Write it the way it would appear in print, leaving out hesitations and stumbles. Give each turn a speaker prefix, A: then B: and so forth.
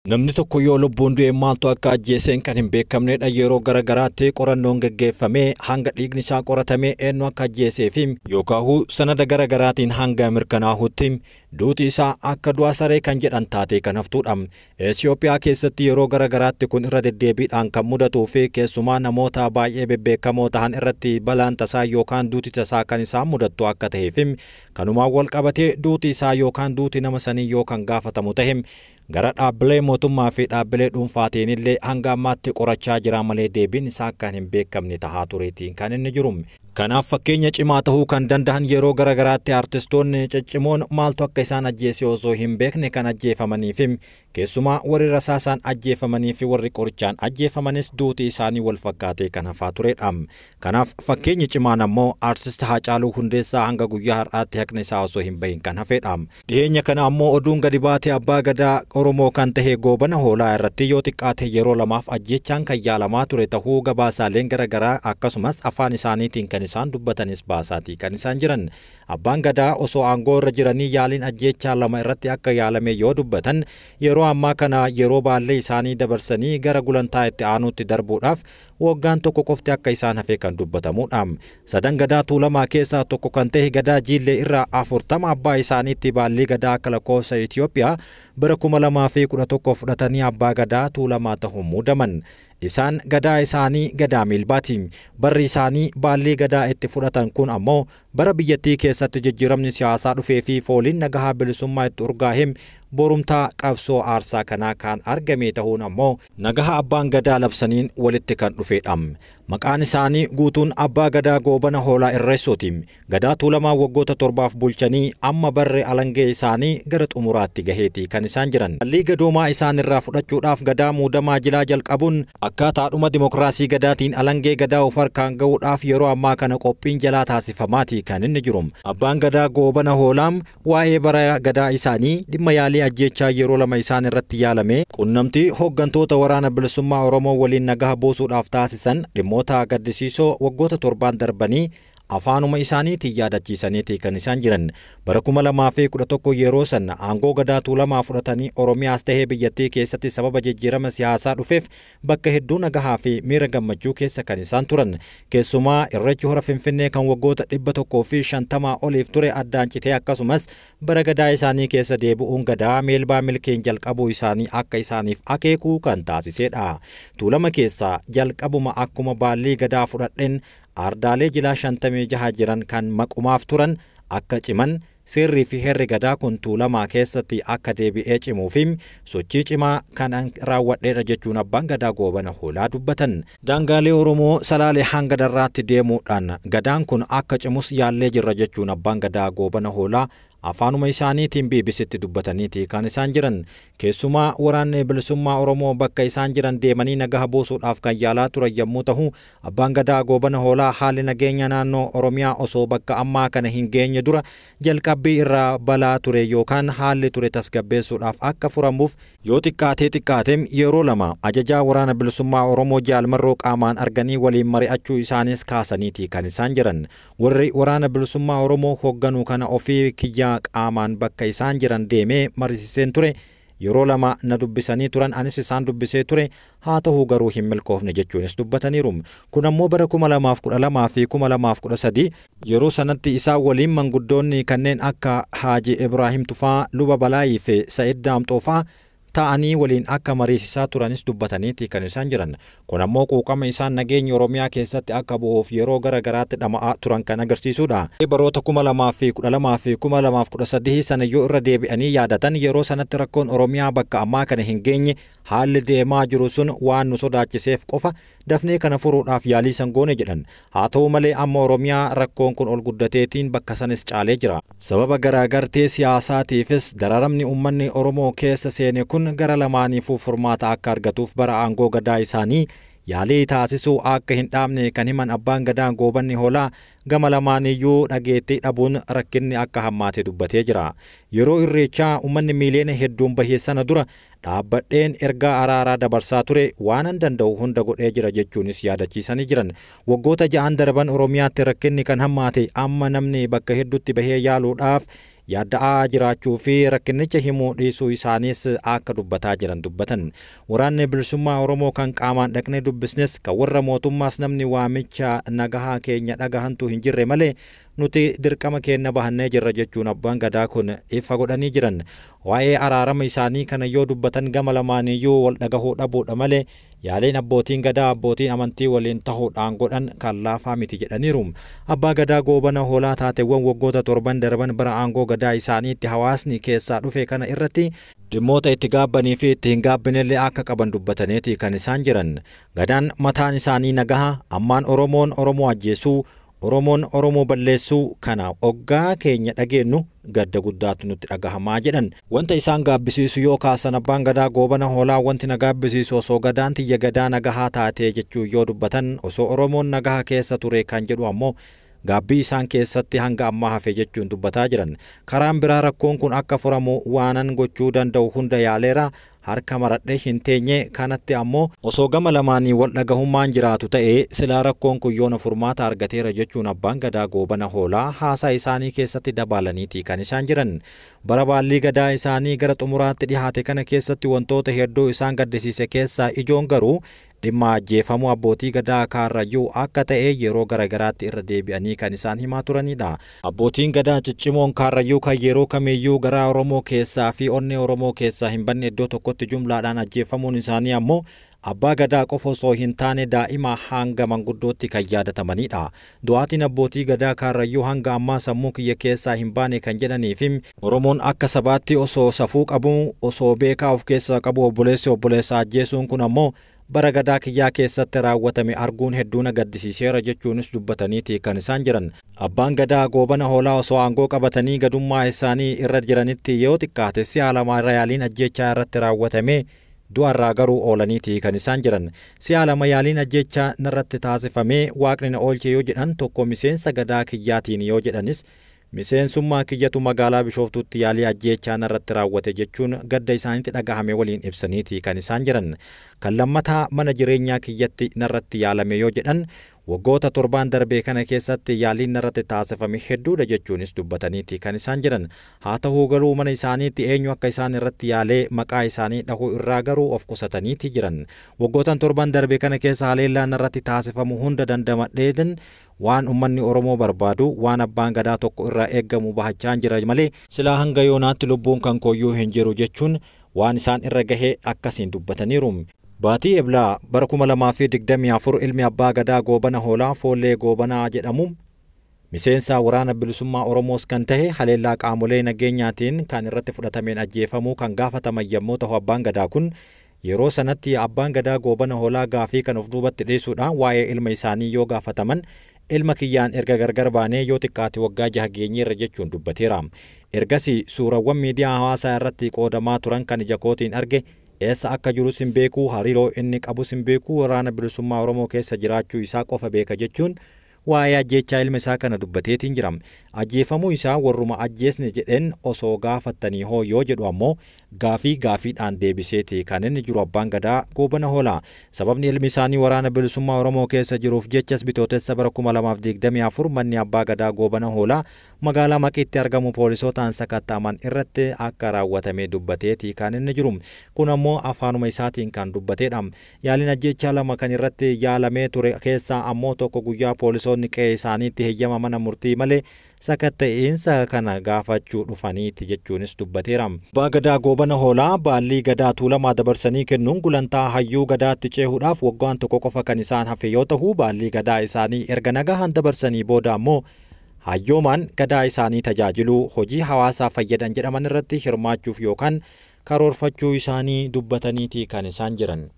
A: Namni tokko yoo lubbuun du'e maaltu akka ajjeeseen kan hin beekamnedha. Yeroo garagaraatti qorannoon gaggeeffamee hanga dhiigni isaa qoratamee eenyu akka ajjeesee fi yookaan sanada garagaraatiin hanga mirkanaa'utti duuti isaa akka du'a saree kan jedhan taatee kan haftudha. Itoophiyaa keessatti yeroo garagaraatti kun irra deddeebiidhaan kan mudatuu fi keessumaa namoota baay'ee bebbeekamoo ta'an irratti balaan tasaa yookaan duuti tasaa kan isaan mudattu akka ta'ee fi kanumaan wal qabatee duuti isaa yookaan duuti nama sanii yookaan gaafatamu ta'e gara dhaabbilee mootummaa fi dhaabbilee dhuunfaatiin illee hanga ammaatti qorachaa jira malee deebiin isaa kan hin beekamne tahaa tureetiin kan inni jiru. Kanaaf fakkeenya cimaa ta'uu kan danda'an yeroo garagaraatti artistoonni ciccimoon maaltu akka isaan ajjeese osoo hin beekne kan ajjeefamanii fi keessumaa warri rasaasaan ajjeefamanii fi warri qorichaan ajjeefamanis duuti isaanii wal fakkaatee kan hafaa turedha. Kanaaf fakkeenyi cimaan ammoo artist Haacaaluu Hundeessaa hanga guyyaa har'aatti haqni isaa osoo hin bahin kan hafedha. Dhiyeenya kana ammoo oduun gadi baatee abbaa gadaa Oromoo kan tahe Goobana Hoolaa irratti yoo xiqqaate yeroo lamaaf ajjechaan kan yaalamaa ture tahuu gabaasaaleen garagaraa akkasumas afaan isaaniitiin kan isaan dubbatanis baasaatii kan isaan jiran. Abbaan gadaa osoo aangoo irra jiranii yaaliin ajjechaa lama irratti akka yaalame yoo dubbatan yeroo ammaa kana yeroo baallee isaanii dabarsanii gara gulantaa itti aanuutti darbuudhaaf waggaan tokko qofti akka isaan hafe kan dubbatamudha. Sadan gadaa Tuulamaa keessaa tokko kan ta'e gadaa Jiillee irraa 40 abbaa isaaniitti baallii gadaa akka lakkoofsa Itoophiyaa bara 2011 fudhatanii abbaa gadaa Tuulamaa ta'uun muudaman. Isaan gadaa isaanii gadaa Milbaati. Barri isaanii baallii gadaa itti fudhatan kun ammoo bara biyyattii keessatti jijjiiramni siyaasaa dhufee fi fooliin nagahaa bilisummaa itti urgaa'e borumtaa qabsoo aarsaa kanaa kan argame ta'uun ammoo nagaha abbaan gadaa labsaniin walitti kan dhufedha. Maqaan isaanii guutuun abbaa gadaa Goobana Hoolaa Irreessooti. Gadaa Tuulamaa waggoota 7 bulchanii amma barre alangee isaanii gara xumuraatti gaheeti kan isaan jiran. Baallii gadoomaa isaan irraa fudhachuudhaaf gadaa muudamaa jilaa jalqabuun akkaataadhuma dimokiraasii gadaatiin alangee gadaa of harkaan ga'uudhaaf yeroo ammaa kana qophiin jalaa taasifamaati kan inni jiru. Abbaan gadaa Goobana Hoolaam waa'ee bara gadaa isaanii dhimma yaalii ajjechaa yeroo lama isaan irratti yaalame qunnamtii hooggantoota waraana bilisummaa Oromoo waliin nagaha buusuudhaaf taasisan dhimmoota gaddisiisoo waggoota 7 darbanii afaanuma isaaniitiin yaadachiisaniiti kan isaan jiran. Bara 2011 yeroo san aangoo gadaa Tuulamaa fudhatanii Oromiyaas tahee biyyattii keessatti sababa jijjiirama siyaasaa dhufeef bakka hedduu nagahaa fi miira gammachuu keessa kan isaan turan. Keessumaa irreechi hora Finfinnee kan waggoota 150 oliif ture addaan citee akkasumas bara gadaa isaanii keessa deebi'uun gadaa meelbaa milkeen jalqabuu isaanii akka isaaniif akeekuu kan taasisedha. Tuulama keessa jalqabuma akkuma baallii gadaa fudhadhen ardaalee jilaa 56 jiran kan maqumaaf turan akka ciman seerrii fi herri gadaa kun Tuulamaa keessatti akka deebi'ee cimuu fi sochii cimaa kan raawwadheedha jechuun abbaan gadaa Goobana Hoolaa dubbatan. Daangaalee Oromoo Salaalee hanga Darraatti deemuudhaan gadaan kun akka cimus yaallee jirra jechuun abbaan gadaa Goobana Hoolaa afaanuma isaaniitiin BBCtti dubbataniiti kan isaan jiran. Keessumaa waraanni bilisummaa Oromoo bakka isaan jiran deemanii nagaha buusuudhaaf kan yaalaa turan yommuu ta'u abbaan gadaa Goobana Hoolaa haalli nageenya naannoo Oromiyaa osoo bakka ammaa kana hin geenye dura jalqabbii irraa balaa ture yookaan haalli ture tasgabbeessuudhaaf akka furamuuf yoo xiqqaate yeroo lama ajajaa waraana bilisummaa Oromoo Jaalmarroo qaamaan arganii waliin mari'achuu isaanis kaasaniiti kan isaan jiran. Warri waraana bilisummaa Oromoo hoogganu kana ofii kiyyaa qaamaan bakka isaan jiran deemee marisiseen ture. Yeroo lama na dubbisanii turan anis isaan dubbisee ture haa ta'uu garuu hin milkoofne jechuunis dubbataniiru. Kun ammoo bara 2012 fi 2013 yeroo sanatti isaan waliin manguddoonni kanneen akka Haaji Ibraahim Tufaa, Luba Balaayii fi Sa'id Daamxoofaa ta'anii waliin akka mariisisaa turanis dubbataniiti kan isaan jiran. Kun ammoo quuqama isaan nageenya Oromiyaa keessatti akka bu'uuf yeroo garagaraatti dhama'aa turan kan agarsiisudha. Baroota 2012 fi 2013 sana yoo irra deebi'anii yaadatan yeroo sanatti rakkoon Oromiyaa bakka ammaa kana hin geenye haalli deemaa jiru sun waan nu sodaachiseef qofa dafnee kana furuudhaaf yaalii sangoone jedhan. Haa ta'u malee amma Oromiyaa rakkoon kun ol guddateetiin bakka sanis caalee jira. Sababa garaagartee siyaasaatiifis dararamni uummanni Oromoo keessa seene kun gara lamaaniifuu furmaata akka argatuuf bara aangoo gadaa isaanii yaalii taasisuu akka hin dhaabne kan himan abbaan gadaa Goobanni Hoolaa gama lamaaniyyuu dhageettii dhabuun rakkinni akka hammaate dubbatee jira. Yeroo irreechaa uummanni miiliyoona hedduun bahee sana dura dhaabbadheen ergaa araaraa dabarsaa ture waan danda'u hunda godhee jira jechuunis yaadachiisanii jiran. Waggoota 6 darban Oromiyaatti rakkinni kan hammaate amma namni bakka hedduutti bahee yaaluudhaaf yaadda'aa jiraachuu fi rakkinicha himuu dhiisuu isaanis akka dubbataa jiran dubbatan. Waraanni bilisummaa Oromoo kan qaamaan dhaqnee dubbisnes kan warra mootummaas namni waamicha nagahaa keenya dhagahantu hin jirre malee nuti dirqama keenya bahannee jirra jechuun abbaan gadaa kun ifa godhanii jiran. Waa'ee araarama isaanii kana yoo dubbatan gama lamaaniyyuu wal dhagahuu dhabuudha malee yaaliin abbootiin gadaa abbootiin amantii waliin tahuudhaan godhan kan laafaa miti jedhaniiru. Abbaa gadaa goobana hoolaa taateewwan waggoota 7 darban bara aangoo gadaa isaaniitti hawaasni keessaa dhufe kana irratti dhimmoota itti gaabbanii fi itti hin gaabbinellee akka qaban dubbataniiti kan isaan jiran. Gadaan mataan isaanii nagaha, ammaan Oromoon Oromoo ajjeesuu, Oromoon Oromoo balleessuu kana oggaa keenya dhageenyu gadda guddaatu nutti dhagahamaa jedhan. Wanta isaan gaabbisiisu yoo kaasan abbaan gadaa goobana hoolaa wanti na gaabbisiisu osoo gadaan tiyya gadaa nagahaa taatee jechuu yoo dubbatan osoo Oromoon nagaha keessa ture kan jedhu ammoo gaabbii isaan keessatti hanga ammaa hafe jechuun dubbataa jiran. Karaan biraa rakkoon kun akka furamu waanan gochuu danda'u hunda yaaleera, harka maradhee hin teenye. Kanatti ammoo osoo gama lamaanii wal dhagahummaan jiraatu ta'ee silaa rakkoon kun yoona furmaata argateera jechuun abbaan gadaa goobana hoolaa haasaa isaanii keessatti dabalaniiti kan isaan jiran. Bara baallii gadaa isaanii gara xumuraatti dhihaate kana keessatti wantoota hedduu isaan gaddisiise keessaa ijoon garuu dhimma ajjeefamuu abbootii gadaa Kaarrayyuu akka ta'e yeroo garagaraatti irra deebi'anii kan isaan himaa turanidha. Abbootiin gadaa ciccimoon Kaarrayyuu kan yeroo kamiyyuu garaa Oromoo keessaa fi onnee Oromoo keessaa hin banne iddoo tokkotti jumlaadhaan ajjeefamuun isaanii ammoo abbaa gadaa qofa osoo hin taane daa'ima hanga manguddootti kan yaadatamanidha. Du'aatiin abbootii gadaa Kaarrayyuu hanga ammaa sammuu kiyya keessaa hin baane kan jedhaniif Oromoon akka sabaatti osoo safuu qabu, osoo beekaa of keessaa qabu obboleessa ajjeesuun kun ammoo bara gadaa kiyyaa keessatti raawwatame arguun hedduu na gaddisiiseera jechuunis dubbataniiti kan isaan jiran. Abbaan gadaa goobana hoolaa osoo aangoo qabatanii gadummaa isaanii irra jiranitti yoo xiqqaate si'a lama yaaliin ajjechaa irratti raawwatame du'arraa garuu oolaniiti kan isaan jiran. Si'a lama yaaliin ajjechaa narratti taasifame waaqni na oolche yoo jedhan tokko miseensa gadaa kiyyaatiin yoo jedhanis miseensummaa kiyyatu magaalaa Bishooftuutti yaalii ajjechaa narratti raawwate jechuun gadda isaanitti dhagahame waliin ibsaniiti kan isaan jiran. Kan lammataa mana jireenyaa kiyyatti narratti yaalame yoo jedhan waggoota 7 darbee kana keessatti yaaliin narratti taasifame hedduudha jechuunis dubbataniiti kan isaan jiran. Haa ta'uu garuu mana isaaniitti eenyu akka isaan irratti yaalee maqaa isaanii dhahuu irraa garuu of qusataniiti jiran. Waggoota 7 darbee kana keessa haleellaan narratti taasifamu hunda dandamadheetin waan ummanni Oromoo barbaadu waan abbaan gadaa tokko irraa eeggamu bahachaan jira malee silaa hanga yoonaatti lubbuun kan kooyyuu hin jiru jechuun waan isaan irra gahee akkasiin dubbataniiru. Baatii Eblaa bara 2024 ilmi abbaa gadaa goobana hoolaa Foollee Goobanaa jedhamu miseensa waraana bilisummaa Oromoos kan tahe haleellaa qaamolee nageenyaatiin kan irratti fudhatameen ajjeefamuu kan gaafataman yommuu ta'u abbaan gadaa kun yeroo sanatti abbaan gadaa goobana hoolaa gaafii kan of duubatti dhiisuudhaan waa'ee ilma isaanii yoo gaafataman ilma kiyyaan erga gargar baanee yoo xiqqaate waggaa 6 geenyeerra jechuun dubbateera. Ergasii suurawwan miidiyaa hawaasaa irratti qoodamaa turan kan ija kootiin arge eessa akka jiru sin beekuu, hariiroo inni qabu sin beekuu, waraana bilisummaa Oromoo keessa jiraachuu isaa qofa beeka jechuun waa'ee ajjechaa ilma isaa kana dubbateetiin jira. Ajjeefamuu isaa warruma ajjeesne jedheen osoo gaafatanii hoo yoo jedhu ammoo gaafiidhaan deebiseeti kan inni jiru abbaan gadaa goobana hoolaa. Sababni ilmi isaanii waraana bilisummaa Oromoo keessa jiruuf jechas bitootessa bara 2024 manni abbaa gadaa goobana hoolaa magaalaa Maqiitti argamu poolisootaan sakattaaman irratti akka raawwatame dubbateeti kan inni jiru. Kun ammoo afaanuma isaatiin kan dubbateedha. Yaaliin ajjechaa lama kan irratti yaalamee ture keessaa ammoo tokko guyyaa poolisoonni qe'ee isaaniitti heeyyama mana murtii malee sakatta'insa kana gaafachuu dhufaniiti jechuunis dubbateera. Abbaa gadaa goobana hoolaa baallii gadaa tuulamaa dabarsanii kennuun gulantaa hayyuu gadaatti ceehuudhaaf waggaan tokko qofa kan isaan hafe yoo ta'u baallii gadaa isaanii erga nagahaan dabarsanii booda ammoo hayyoomaan gadaa isaanii tajaajiluu hojii hawaasaa fayyadan jedhaman irratti hirmaachuuf yookaan karoorfachuu isaanii dubbataniiti kan isaan jiran.